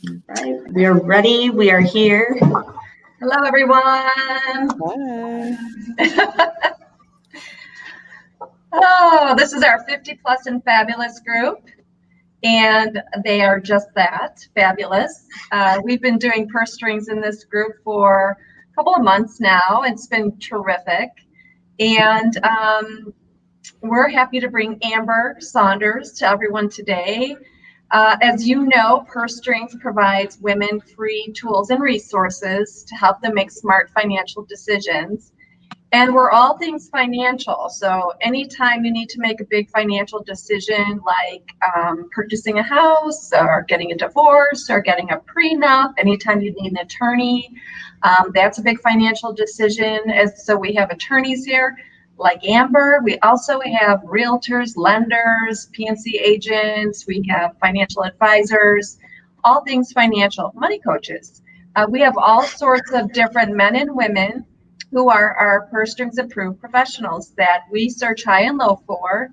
Right, we are ready. We are here. Hello, everyone. Hi. Oh, this is our 50 Plus and Fabulous group, and they are just that, fabulous. We've been doing purse strings in this group for a couple of months now. It's been terrific, and we're happy to bring Amber Saunders to everyone today. As you know, Purse Strings provides women free tools and resources to help them make smart financial decisions. And we're all things financial. So anytime you need to make a big financial decision, like purchasing a house or getting a divorce or getting a prenup, anytime you need an attorney, that's a big financial decision. So we have attorneys here like Amber. We also have realtors, lenders, PNC agents. We have financial advisors, all things financial, money coaches. We have all sorts of different men and women who are our Purse Strings approved professionals that we search high and low for.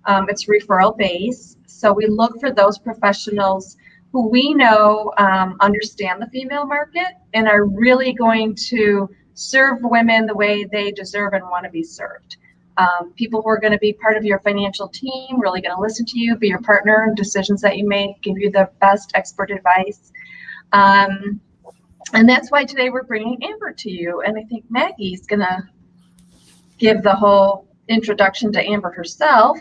It's referral based. So we look for those professionals who we know understand the female market and are really going to serve women the way they deserve and want to be served. People who are going to be part of your financial team, really going to listen to you, be your partner in decisions that you make, give you the best expert advice. And that's why today we're bringing Amber to you. And I think Maggie's going to give the whole introduction to Amber herself.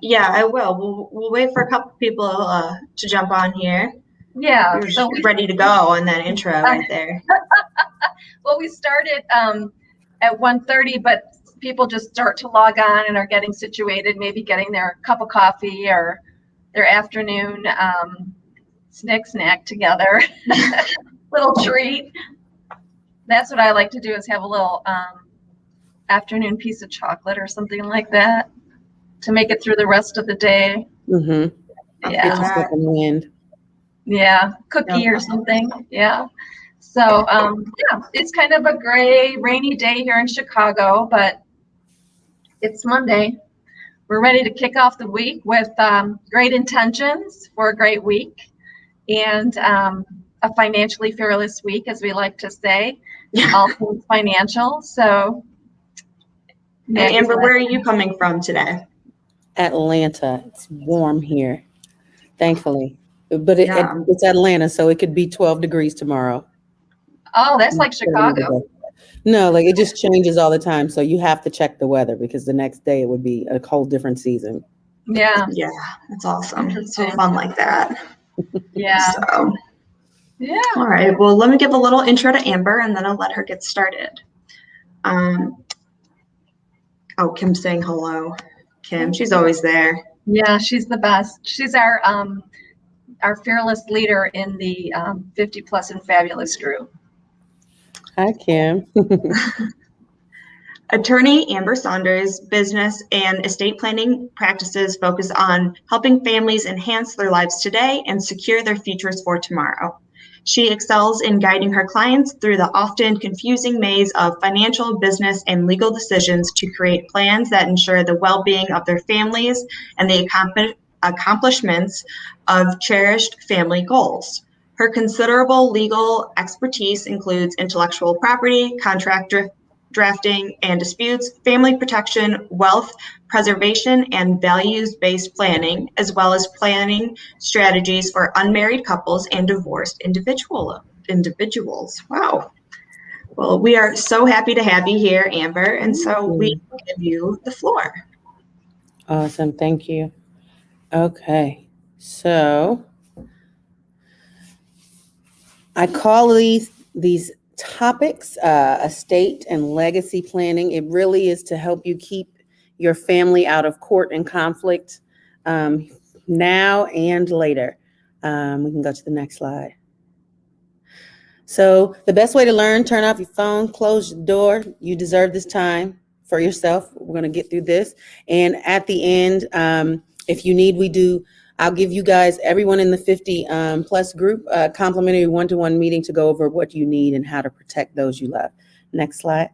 Yeah, I will. We'll wait for a couple people to jump on here. Yeah. So we're ready to go on that intro right there. Well, we started at 1:30, but people just start to log on and are getting situated, maybe getting their cup of coffee or their afternoon snack together. Little treat. That's what I like to do, is have a little afternoon piece of chocolate or something like that to make it through the rest of the day. Mm-hmm. Yeah. Yeah, cookie or something. Yeah. So yeah, it's kind of a gray, rainy day here in Chicago, but it's Monday. We're ready to kick off the week with great intentions for a great week and a financially fearless week, as we like to say, all things financial. So, and Amber, where are you coming from today? Atlanta. It's warm here, thankfully, but it's Atlanta, so it could be 12 degrees tomorrow. Oh, that's like Chicago. No, like it just changes all the time. So you have to check the weather because the next day it would be a whole different season. Yeah. Yeah, that's awesome. It's so fun like that. Yeah. So, yeah. All right. Well, let me give a little intro to Amber and then I'll let her get started. Kim's saying hello. Kim, she's always there. Yeah, she's the best. She's our fearless leader in the 50 Plus and Fabulous group. Hi, Kim. Attorney Amber Saunders' business and estate planning practices focus on helping families enhance their lives today and secure their futures for tomorrow. She excels in guiding her clients through the often confusing maze of financial, business, and legal decisions to create plans that ensure the well-being of their families and the accomplishments of cherished family goals. Her considerable legal expertise includes intellectual property, contract drafting and disputes, family protection, wealth preservation, and values-based planning, as well as planning strategies for unmarried couples and divorced individuals. Wow. Well, we are so happy to have you here, Amber, and so we give you the floor. Awesome. Thank you. Okay. So I call these topics estate and legacy planning. It really is to help you keep your family out of court and conflict now and later. We can go to the next slide. So the best way to learn, turn off your phone, close your door. You deserve this time for yourself. We're going to get through this. And at the end, if you need, I'll give you guys, everyone in the 50 plus group, a complimentary one-to-one meeting to go over what you need and how to protect those you love. Next slide.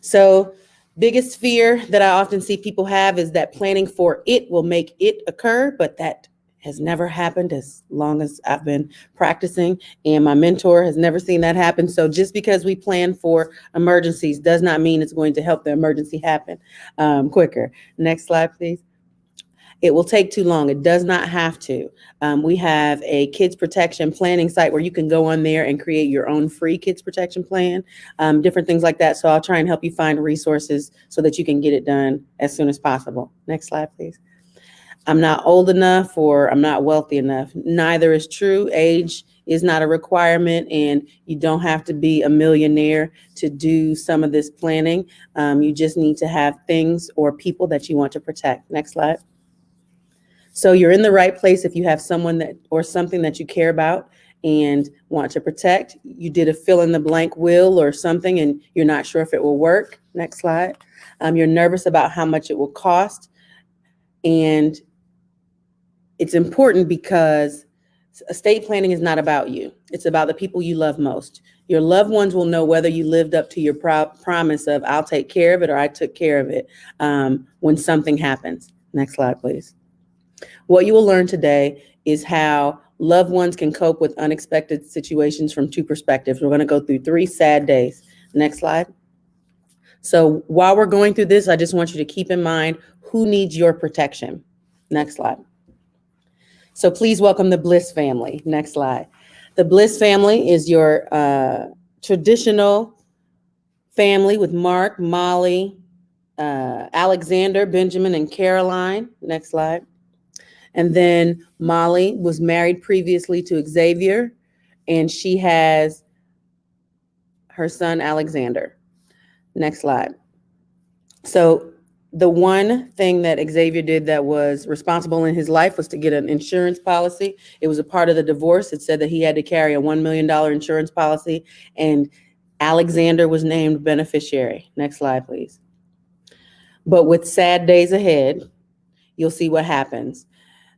So biggest fear that I often see people have is that planning for it will make it occur, but that has never happened as long as I've been practicing, and my mentor has never seen that happen. So just because we plan for emergencies does not mean it's going to help the emergency happen quicker. Next slide, please. It will take too long. It does not have to. We have a kids protection planning site where you can go on there and create your own free kids protection plan, different things like that. So I'll try and help you find resources so that you can get it done as soon as possible. Next slide, please. I'm not old enough or I'm not wealthy enough. Neither is true. Age is not a requirement, and you don't have to be a millionaire to do some of this planning. You just need to have things or people that you want to protect. Next slide. So you're in the right place if you have someone that or something that you care about and want to protect. You did a fill in the blank will or something and you're not sure if it will work. Next slide. You're nervous about how much it will cost. And it's important because estate planning is not about you. It's about the people you love most. Your loved ones will know whether you lived up to your promise of I'll take care of it or I took care of it when something happens. Next slide, please. What you will learn today is how loved ones can cope with unexpected situations from two perspectives. We're going to go through 3 sad days. Next slide. So while we're going through this, I just want you to keep in mind who needs your protection. Next slide. So please welcome the Bliss family. Next slide. The Bliss family is your traditional family with Mark, Molly, Alexander, Benjamin, and Caroline. Next slide. And then Molly was married previously to Xavier, and she has her son, Alexander. Next slide. So the one thing that Xavier did that was responsible in his life was to get an insurance policy. It was a part of the divorce. It said that he had to carry a $1 million insurance policy, and Alexander was named beneficiary. Next slide, please. But with sad days ahead, you'll see what happens.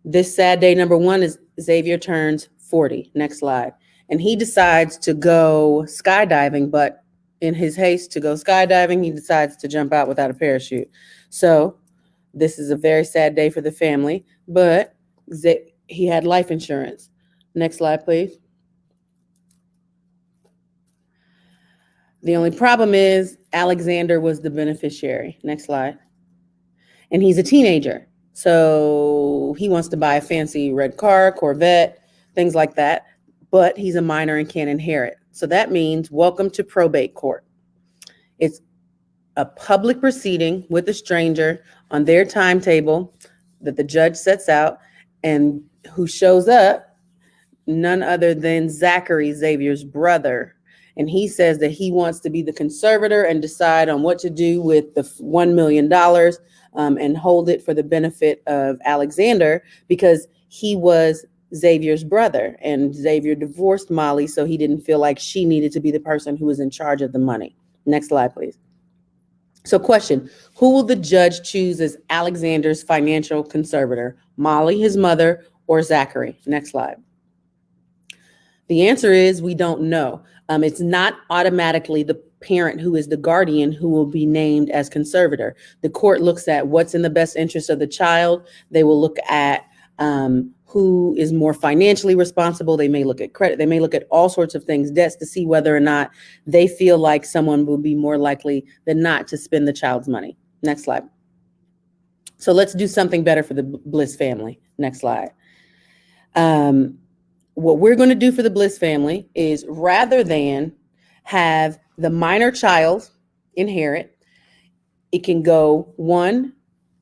This sad day number 1 is Xavier turns 40. Next slide. And he decides to go skydiving, but in his haste to go skydiving, he decides to jump out without a parachute. So this is a very sad day for the family, but he had life insurance. Next slide, please. The only problem is Alexander was the beneficiary. Next slide. And he's a teenager. So he wants to buy a fancy red car, Corvette, things like that, but he's a minor and can't inherit. So that means welcome to probate court. It's a public proceeding with a stranger on their timetable that the judge sets out, and who shows up, none other than Zachary, Xavier's brother. And he says that he wants to be the conservator and decide on what to do with the $1 million and hold it for the benefit of Alexander, because he was Xavier's brother and Xavier divorced Molly, so he didn't feel like she needed to be the person who was in charge of the money. Next slide, please. So question, who will the judge choose as Alexander's financial conservator? Molly, his mother, or Zachary? Next slide. The answer is we don't know. It's not automatically the parent who is the guardian who will be named as conservator. The court looks at what's in the best interest of the child. They will look at who is more financially responsible. They may look at credit. They may look at all sorts of things, debts, to see whether or not they feel like someone will be more likely than not to spend the child's money. Next slide. So let's do something better for the Bliss family. Next slide. What we're going to do for the Bliss family is, rather than have the minor child inherit, it can go one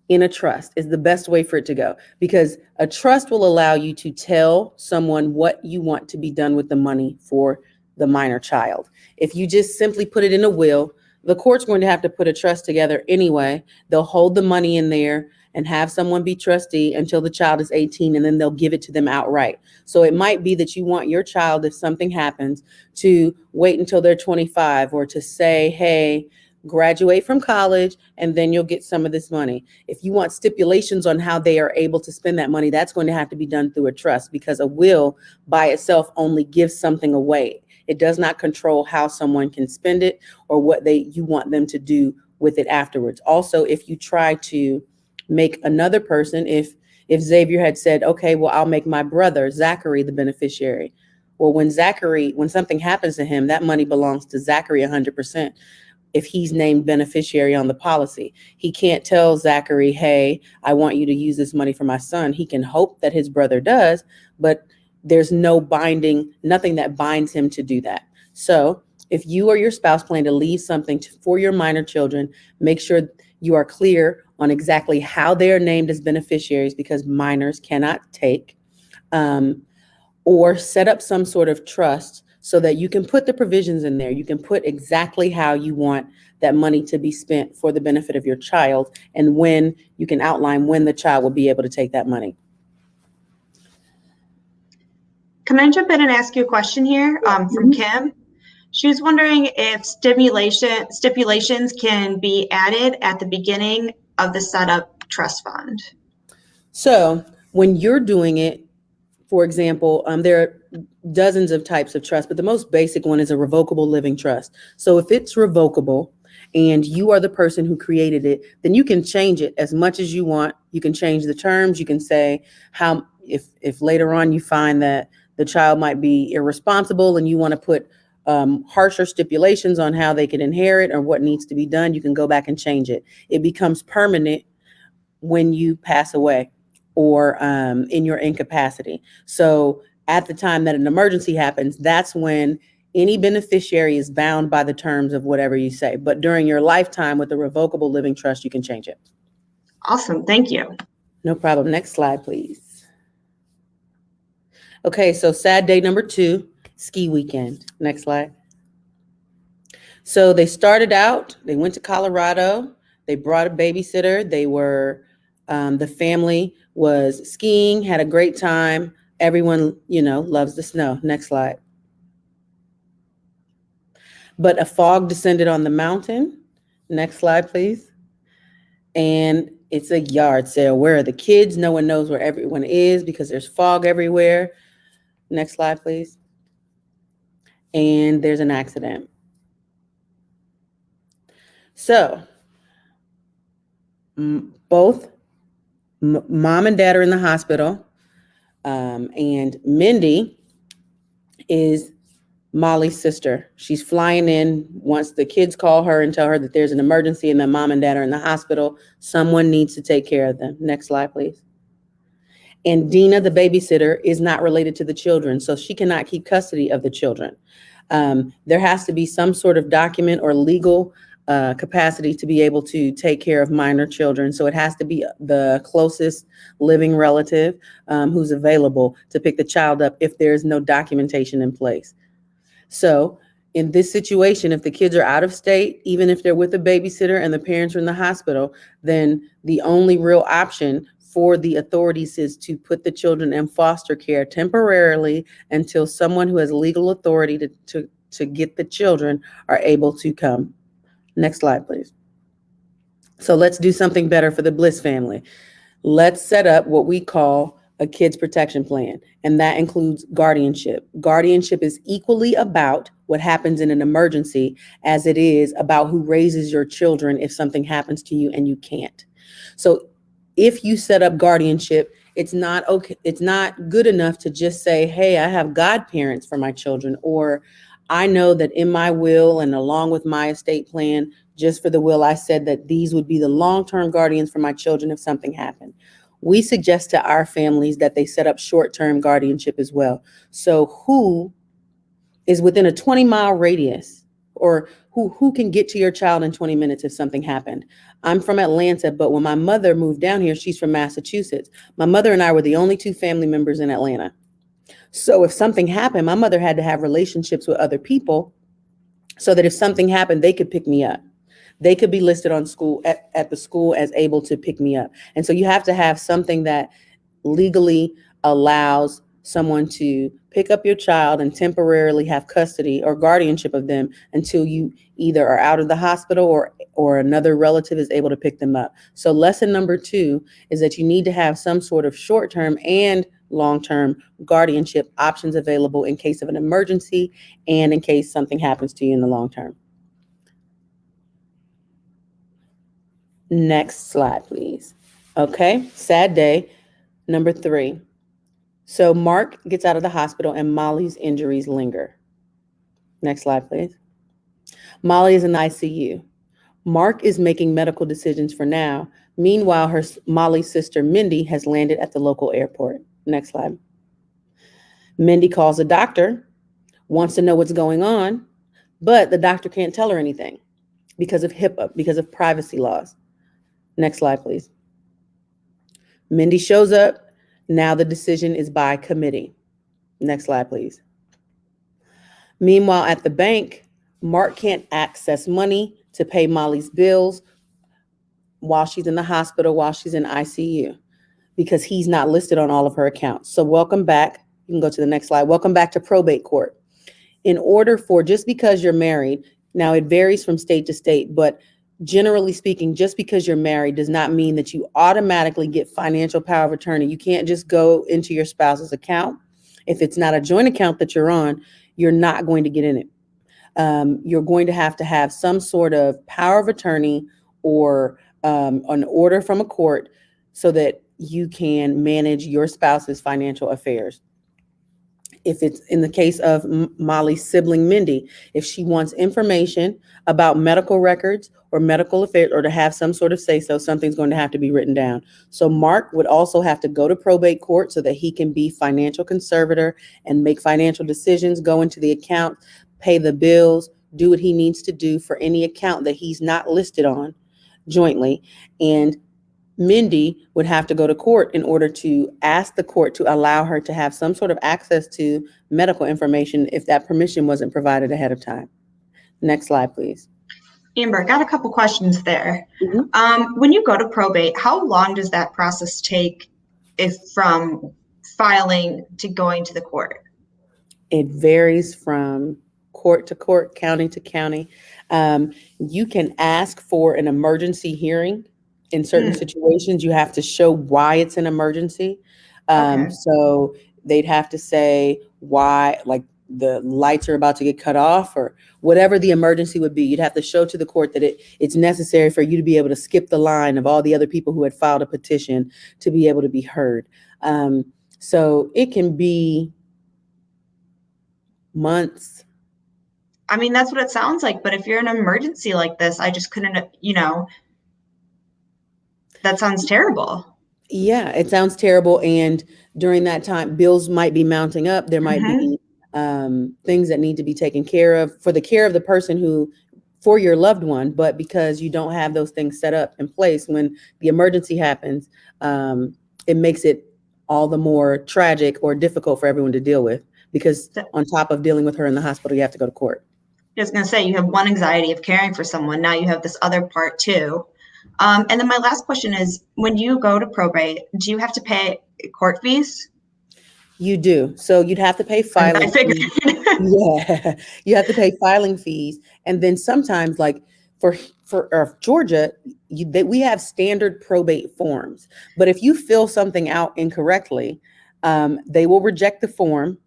in a trust is the best way for it to go, because a trust will allow you to tell someone what you want to be done with the money for the minor child. If you just simply put it in a will, the court's going to have to put a trust together anyway. They'll hold the money in there and have someone be trustee until the child is 18, and then they'll give it to them outright. So it might be that you want your child, if something happens, to wait until they're 25, or to say, hey, graduate from college and then you'll get some of this money. If you want stipulations on how they are able to spend that money, that's going to have to be done through a trust, because a will by itself only gives something away. It does not control how someone can spend it or what you want them to do with it afterwards. Also, if you try to make another person, if if Xavier had said, okay, well, I'll make my brother Zachary the beneficiary. Well, when something happens to him, that money belongs to Zachary 100%. If he's named beneficiary on the policy, he can't tell Zachary, hey, I want you to use this money for my son. He can hope that his brother does, but there's nothing that binds him to do that. So if you or your spouse plan to leave something for your minor children, make sure you are clear on exactly how they are named as beneficiaries, because minors cannot take, or set up some sort of trust so that you can put the provisions in there. You can put exactly how you want that money to be spent for the benefit of your child, and when you can outline when the child will be able to take that money. Can I jump in and ask you a question here from Kim? She was wondering if stipulations can be added at the beginning of the setup trust fund. So when you're doing it, for example, there are dozens of types of trust, but the most basic one is a revocable living trust. So if it's revocable and you are the person who created it, then you can change it as much as you want. You can change the terms. You can say if later on you find that the child might be irresponsible and you want to put harsher stipulations on how they can inherit or what needs to be done, you can go back and change it. It becomes permanent when you pass away or in your incapacity. So at the time that an emergency happens, that's when any beneficiary is bound by the terms of whatever you say. But during your lifetime with a revocable living trust, you can change it. Awesome. Thank you. No problem. Next slide, please. Okay, so sad day number 2, ski weekend. Next slide. So they started out, they went to Colorado, they brought a babysitter, the family was skiing, had a great time. Everyone, loves the snow. Next slide. But a fog descended on the mountain. Next slide, please. And it's a yard sale. Where are the kids? No one knows where everyone is because there's fog everywhere. Next slide, please. And there's an accident. So both mom and dad are in the hospital. And Mindy is Molly's sister. She's flying in once the kids call her and tell her that there's an emergency and that mom and dad are in the hospital. Someone needs to take care of them. Next slide, please. And Dina, the babysitter, is not related to the children, so she cannot keep custody of the children. There has to be some sort of document or legal capacity to be able to take care of minor children. So it has to be the closest living relative who's available to pick the child up if there's no documentation in place. So in this situation, if the kids are out of state, even if they're with a babysitter and the parents are in the hospital, then the only real option for the authorities is to put the children in foster care temporarily until someone who has legal authority to get the children are able to come. Next slide, please. So let's do something better for the Bliss family. Let's set up what we call a kids protection plan, and that includes guardianship. Guardianship is equally about what happens in an emergency as it is about who raises your children if something happens to you and you can't. So if you set up guardianship, it's not okay. It's not good enough to just say, hey, I have godparents for my children, or I know that in my will and along with my estate plan, just for the will, I said that these would be the long-term guardians for my children if something happened. We suggest to our families that they set up short-term guardianship as well. So who is within a 20-mile radius, or who can get to your child in 20 minutes if something happened? I'm from Atlanta, but when my mother moved down here, she's from Massachusetts. My mother and I were the only 2 family members in Atlanta. So if something happened, my mother had to have relationships with other people so that if something happened, they could pick me up. They could be listed on at the school as able to pick me up. And so you have to have something that legally allows someone to pick up your child and temporarily have custody or guardianship of them until you either are out of the hospital or another relative is able to pick them up. So lesson number 2 is that you need to have some sort of short-term and long-term guardianship options available in case of an emergency and in case something happens to you in the long term. Next slide, please. Okay, sad day. Number 3. So Mark gets out of the hospital and Molly's injuries linger. Next slide, please. Molly is in the ICU. Mark is making medical decisions for now. Meanwhile, Molly's sister, Mindy, has landed at the local airport. Next slide. Mindy calls the doctor, wants to know what's going on, but the doctor can't tell her anything because of HIPAA, because of privacy laws. Next slide, please. Mindy shows up. Now the decision is by committee. Next slide, please. Meanwhile, at the bank, Mark can't access money to pay Molly's bills while she's in the hospital, while she's in ICU, because he's not listed on all of her accounts. So welcome back. You can go to the next slide. Welcome back to probate court. In order for, just because you're married, now it varies from state to state, but generally speaking, just because you're married does not mean that you automatically get financial power of attorney. You can't just go into your spouse's account. If it's not a joint account that you're on, you're not going to get in it. You're going to have some sort of power of attorney or an order from a court so that you can manage your spouse's financial affairs. If it's in the case of Molly's sibling, Mindy, if she wants information about medical records or medical affairs or to have some sort of say-so, something's going to have to be written down. So Mark would also have to go to probate court so that he can be financial conservator and make financial decisions, go into the account, pay the bills, do what he needs to do for any account that he's not listed on jointly. And Mindy would have to go to court in order to ask the court to allow her to have some sort of access to medical information if that permission wasn't provided ahead of time. Next slide, please. Amber, got a couple questions there. Mm-hmm. When you go to probate, how long does that process take if from filing to going to the court? It varies from court to court, county to county. You can ask for an emergency hearing. In certain situations, you have to show why it's an emergency. Okay. So they'd have to say why, like the lights are about to get cut off or whatever the emergency would be. You'd have to show to the court that it's necessary for you to be able to skip the line of all the other people who had filed a petition to be able to be heard. So it can be months. I mean, that's what it sounds like. But if you're in an emergency like this, I just couldn't, that sounds terrible. Yeah, it sounds terrible. And during that time, bills might be mounting up. There might be things that need to be taken care of for the care of the person for your loved one. But because you don't have those things set up in place, when the emergency happens, it makes it all the more tragic or difficult for everyone to deal with, because on top of dealing with her in the hospital, you have to go to court. I was going to say, you have one anxiety of caring for someone. Now you have this other part too. And then my last question is, when you go to probate, do you have to pay court fees? You do. So you'd have to pay filing fees. Yeah, you have to pay filing fees. And then sometimes, like for Georgia, we have standard probate forms. But if you fill something out incorrectly, they will reject the form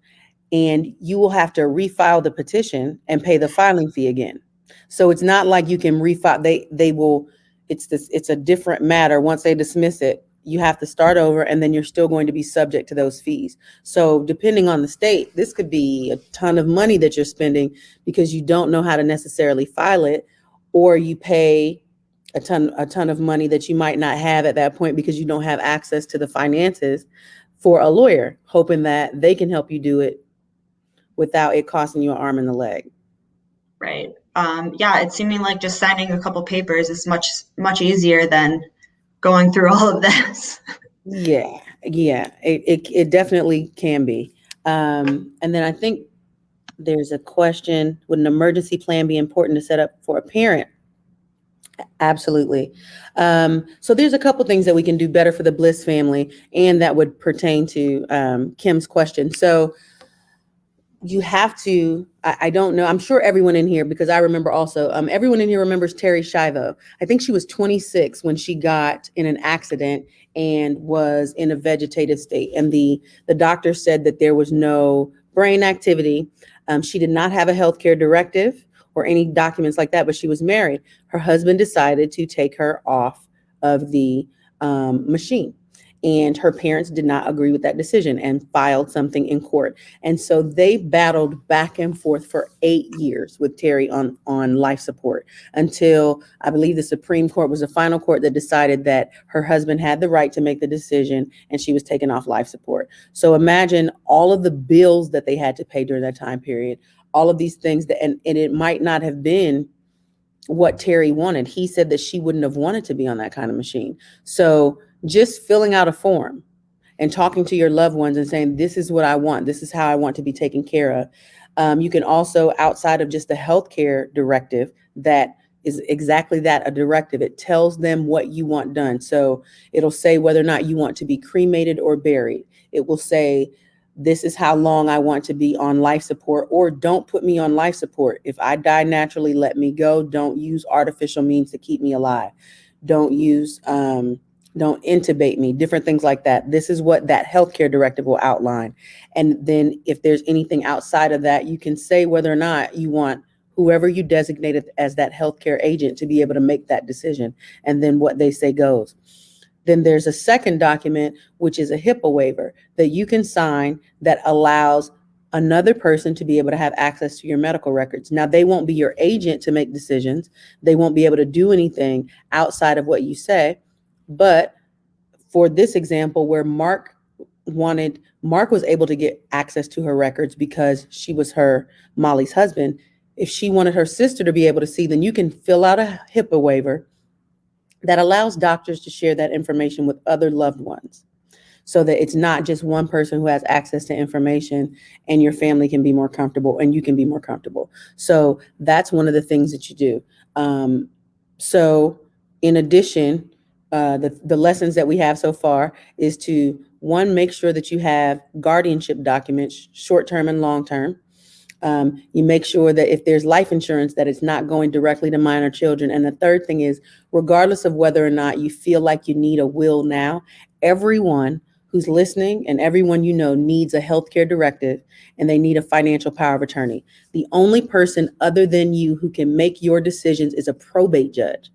and you will have to refile the petition and pay the filing fee again. So it's not like you can refile. They will. It's a different matter. Once they dismiss it, you have to start over, and then you're still going to be subject to those fees. So depending on the state, this could be a ton of money that you're spending because you don't know how to necessarily file it, or you pay a ton of money that you might not have at that point because you don't have access to the finances for a lawyer, hoping that they can help you do it without it costing you an arm and a leg. Right. Yeah, it's seeming like just signing a couple papers is much easier than going through all of this. Yeah, it definitely can be. And then I think there's a question, would an emergency plan be important to set up for a parent? Absolutely. So there's a couple things that we can do better for the Bliss family, and that would pertain to Kim's question. So you have to, I don't know, I'm sure everyone in here, because I remember also, everyone in here remembers Terry Shivo. I think she was 26 when she got in an accident and was in a vegetative state. And the doctor said that there was no brain activity. She did not have a healthcare directive or any documents like that, but she was married. Her husband decided to take her off of the machine. and her parents did not agree with that decision and filed something in court. And so they battled back and forth for 8 years with Terry on life support, until I believe the Supreme Court was the final court that decided that her husband had the right to make the decision and she was taken off life support. So imagine all of the bills that they had to pay during that time period, all of these things that, and it might not have been what Terry wanted. He said that she wouldn't have wanted to be on that kind of machine. So just filling out a form and talking to your loved ones and saying, this is what I want, this is how I want to be taken care of. You can also, outside of just the healthcare directive, that is exactly that, a directive. It tells them what you want done. So it'll say whether or not you want to be cremated or buried. It will say, this is how long I want to be on life support, or don't put me on life support. If I die naturally, let me go. Don't use artificial means to keep me alive. Don't intubate me, different things like that. This is what that healthcare directive will outline. And then if there's anything outside of that, you can say whether or not you want whoever you designated as that healthcare agent to be able to make that decision. And then what they say goes. Then there's a second document, which is a HIPPA waiver that you can sign that allows another person to be able to have access to your medical records. Now, they won't be your agent to make decisions. They won't be able to do anything outside of what you say. But for this example, where Mark was able to get access to her records because she was Molly's husband. If she wanted her sister to be able to see, then you can fill out a HIPAA waiver that allows doctors to share that information with other loved ones, so that it's not just one person who has access to information, and your family can be more comfortable and you can be more comfortable. So that's one of the things that you do. So in addition, the lessons that we have so far is to, one, make sure that you have guardianship documents, short-term and long-term. You make sure that if there's life insurance, that it's not going directly to minor children. And the third thing is, regardless of whether or not you feel like you need a will now, everyone who's listening and everyone you know needs a healthcare directive, and they need a financial power of attorney. The only person other than you who can make your decisions is a probate judge.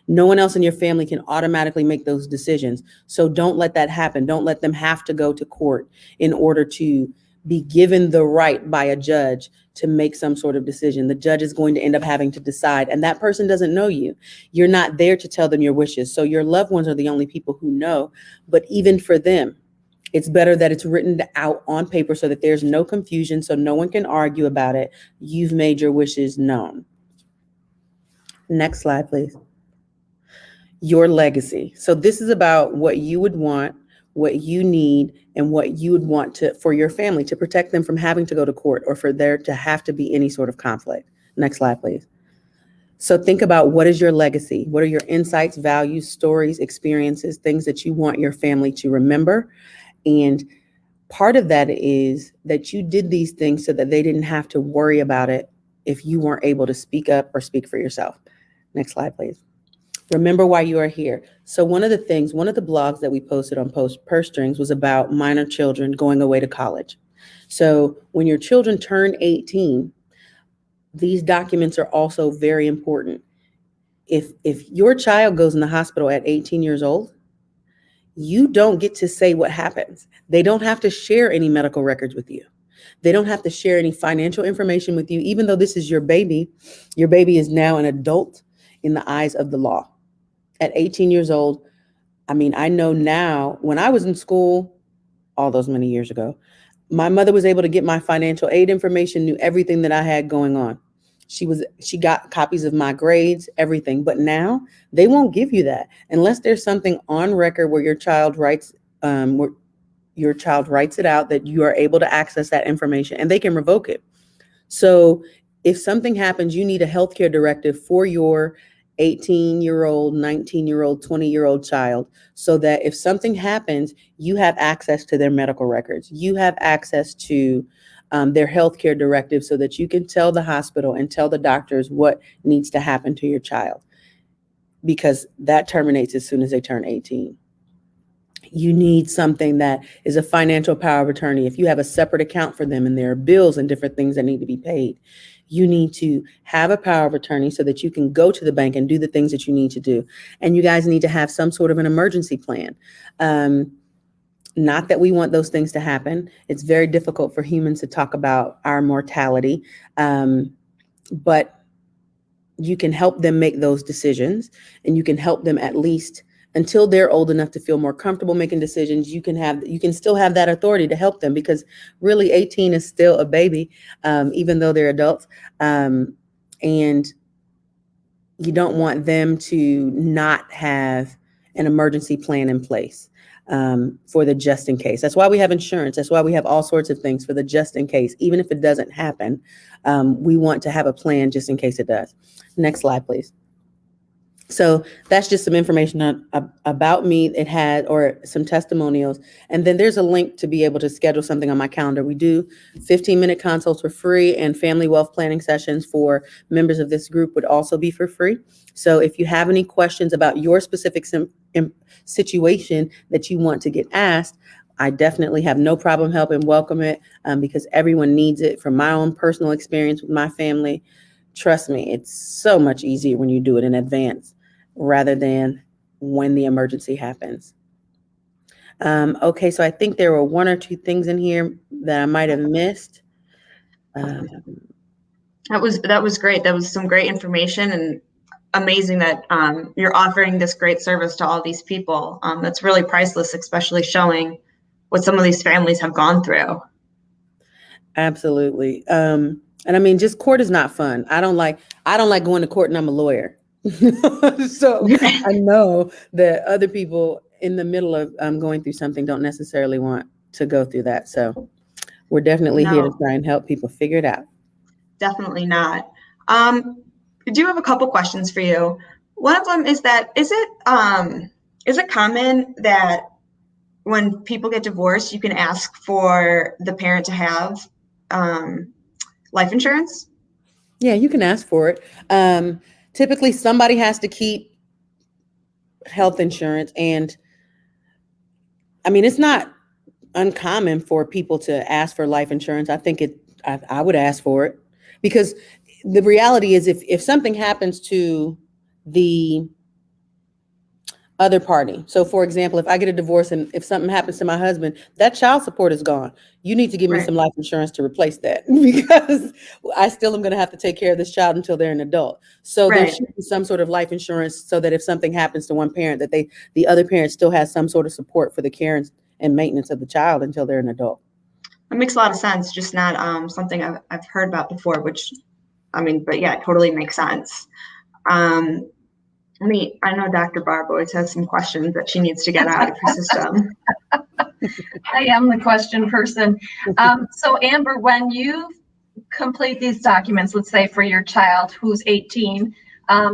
No one else in your family can automatically make those decisions. So don't let that happen. Don't let them have to go to court in order to be given the right by a judge to make some sort of decision. The judge is going to end up having to decide, and that person doesn't know you. You're not there to tell them your wishes. So your loved ones are the only people who know. But even for them, it's better that it's written out on paper so that there's no confusion, so no one can argue about it. You've made your wishes known. Next slide, please. Your legacy. So this is about what you would want, what you need, and what you would want for your family to protect them from having to go to court or for there to have to be any sort of conflict. Next slide, please. So think about, what is your legacy? What are your insights, values, stories, experiences, things that you want your family to remember? And part of that is that you did these things so that they didn't have to worry about it if you weren't able to speak up or speak for yourself. Next slide, please. Remember why you are here. So one of the blogs that we posted on Purse Strings was about minor children going away to college. So when your children turn 18, these documents are also very important. If your child goes in the hospital at 18 years old, you don't get to say what happens. They don't have to share any medical records with you. They don't have to share any financial information with you. Even though this is your baby is now an adult in the eyes of the law. At 18 years old, I mean, I know now, when I was in school, all those many years ago, my mother was able to get my financial aid information, knew everything that I had going on. She got copies of my grades, everything. But now they won't give you that unless there's something on record where your child writes it out that you are able to access that information, and they can revoke it. So if something happens, you need a healthcare directive for your 18-year-old, 19-year-old, 20-year-old child, so that if something happens, you have access to their medical records. You have access to their healthcare directive, so that you can tell the hospital and tell the doctors what needs to happen to your child, because that terminates as soon as they turn 18. You need something that is a financial power of attorney. If you have a separate account for them and there are bills and different things that need to be paid, you need to have a power of attorney so that you can go to the bank and do the things that you need to do. And you guys need to have some sort of an emergency plan. Not that we want those things to happen. It's very difficult for humans to talk about our mortality, but you can help them make those decisions, and you can help them at least until they're old enough to feel more comfortable making decisions. You can still have that authority to help them, because really 18 is still a baby, even though they're adults. And you don't want them to not have an emergency plan in place for the just in case. That's why we have insurance. That's why we have all sorts of things for the just in case. Even if it doesn't happen, we want to have a plan just in case it does. Next slide, please. So that's just some information about me. It had, or some testimonials. And then there's a link to be able to schedule something on my calendar. We do 15-minute consults for free, and family wealth planning sessions for members of this group would also be for free. So if you have any questions about your specific situation that you want to get asked, I definitely have no problem helping, welcome it, because everyone needs it. From my own personal experience with my family, trust me, it's so much easier when you do it in advance rather than when the emergency happens. Okay, so I think there were one or two things in here that I might have missed. That was great. That was some great information, and amazing that you're offering this great service to all these people. That's really priceless, especially showing what some of these families have gone through. Absolutely. And I mean, just court is not fun. I don't like going to court, and I'm a lawyer. So I know that other people in the middle of going through something don't necessarily want to go through that. So we're definitely here to try and help people figure it out. Definitely not. I do have a couple questions for you. One of them is that, is it common that when people get divorced, you can ask for the parent to have life insurance? Yeah, you can ask for it. Typically, somebody has to keep health insurance. And I mean, it's not uncommon for people to ask for life insurance. I think I would ask for it, because the reality is if something happens to the other party. So for example, if I get a divorce and if something happens to my husband, that child support is gone. You need to give me some life insurance to replace that, because I still am going to have to take care of this child until they're an adult. So there should be some sort of life insurance, so that if something happens to one parent, that the other parent still has some sort of support for the care and maintenance of the child until they're an adult. That makes a lot of sense. Just not something I've heard about before, which, I mean, but yeah, it totally makes sense. I know Dr. Barb always has some questions that she needs to get out of her system. I am the question person. So Amber, when you complete these documents, let's say for your child who's 18,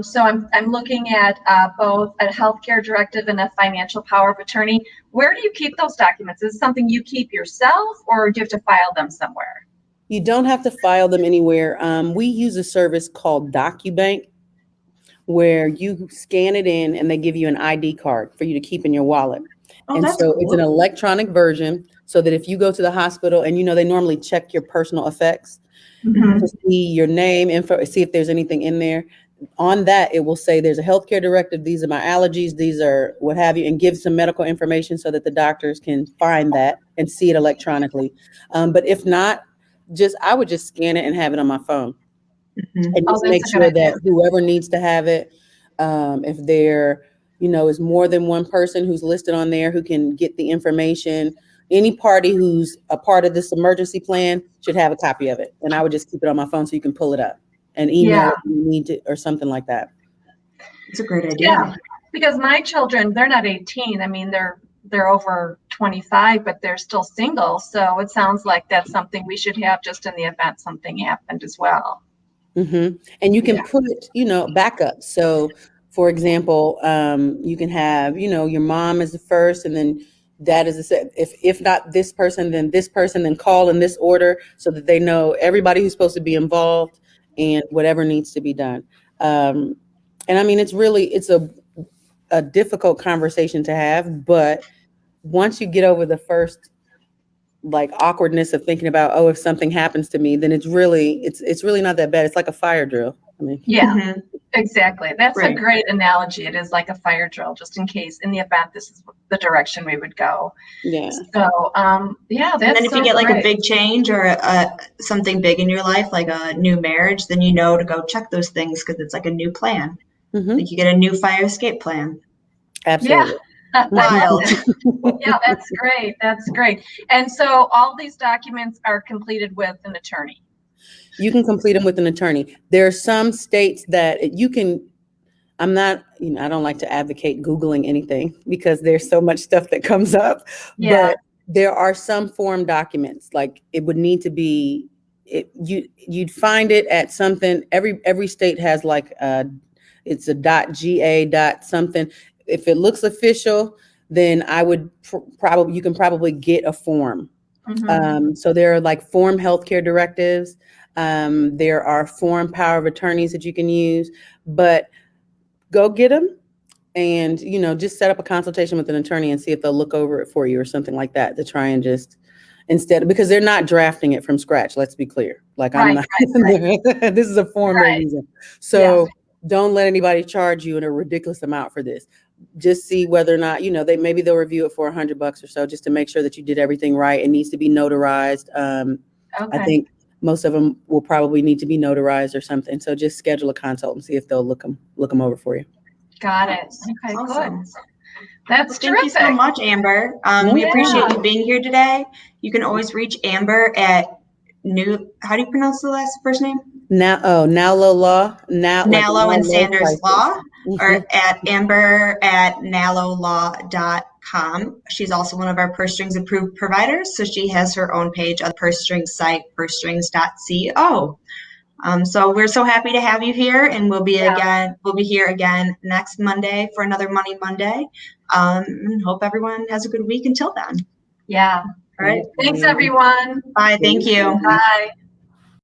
so I'm looking at both a healthcare directive and a financial power of attorney. Where do you keep those documents? Is it something you keep yourself, or do you have to file them somewhere? You don't have to file them anywhere. We use a service called DocuBank, where you scan it in and they give you an ID card for you to keep in your wallet. And so it's an electronic version, so that if you go to the hospital and, they normally check your personal effects to see your name, info, see if there's anything in there. On that, it will say there's a healthcare directive. These are my allergies. These are what have you, and give some medical information so that the doctors can find that and see it electronically. But if not, I would just scan it and have it on my phone. And just make sure that whoever needs to have it, if there, is more than one person who's listed on there who can get the information, any party who's a part of this emergency plan should have a copy of it. And I would just keep it on my phone so you can pull it up and email it if you need to, or something like that. It's a great idea. Yeah, because my children, they're not 18. I mean, they're over 25, but they're still single. So it sounds like that's something we should have just in the event something happened as well. Mm-hmm. And you can put, backups. So for example, you can have, your mom is the first, and then dad is the second. If not this person, then this person, then call in this order, so that they know everybody who's supposed to be involved and whatever needs to be done. And I mean, it's a difficult conversation to have, but once you get over the first awkwardness of thinking about, if something happens to me, then it's really not that bad. It's like a fire drill. I mean, Exactly. That's a Right. great analogy. It is like a fire drill, just in case, in the event this is the direction we would go. Yeah. So, yeah, And then that's if you so get like a great. big change or something big in your life, like a new marriage, then you know to go check those things because it's like a new plan. Mhm. Like you get a new fire escape plan. Absolutely. I love Wild. it. Yeah, that's great. That's great. And so all these documents are completed with an attorney. You can complete them with an attorney. There are some states that you can, I'm not, I don't like to advocate Googling anything because there's so much stuff that comes up, Yeah. but there are some form documents, like it would need to be, you'd find it at something, every state has like, it's a .ga something. If it looks official, then I would probably, you can probably get a form. Mhm. So there are like form healthcare directives. There are form power of attorneys that you can use, but go get them and, just set up a consultation with an attorney and see if they'll look over it for you or something like that to try and just because they're not drafting it from scratch. Let's be clear. Like I'm not, this is a form they're using. So don't let anybody charge you in a ridiculous amount for this. Just see whether or not, maybe they'll review it for $100 or so just to make sure that you did everything right. It needs to be notarized. I think most of them will probably need to be notarized or something. So just schedule a consult and see if they'll look them over for you. Got it. Okay, Awesome. good. That's Well, thank you so much, Amber. We appreciate you being here today. You can always reach Amber at how do you pronounce the first name? Nalo Law. Nalo and Saunders Law, or at amber@nalolaw.com. She's also one of our purse strings approved providers, so she has her own page on the purse strings site, pursestrings.co. So we're so happy to have you here, and we'll be here again next Monday for another Money Monday. And hope everyone has a good week until then. Yeah. All right. Thanks, everyone. Bye. Thank you. Bye.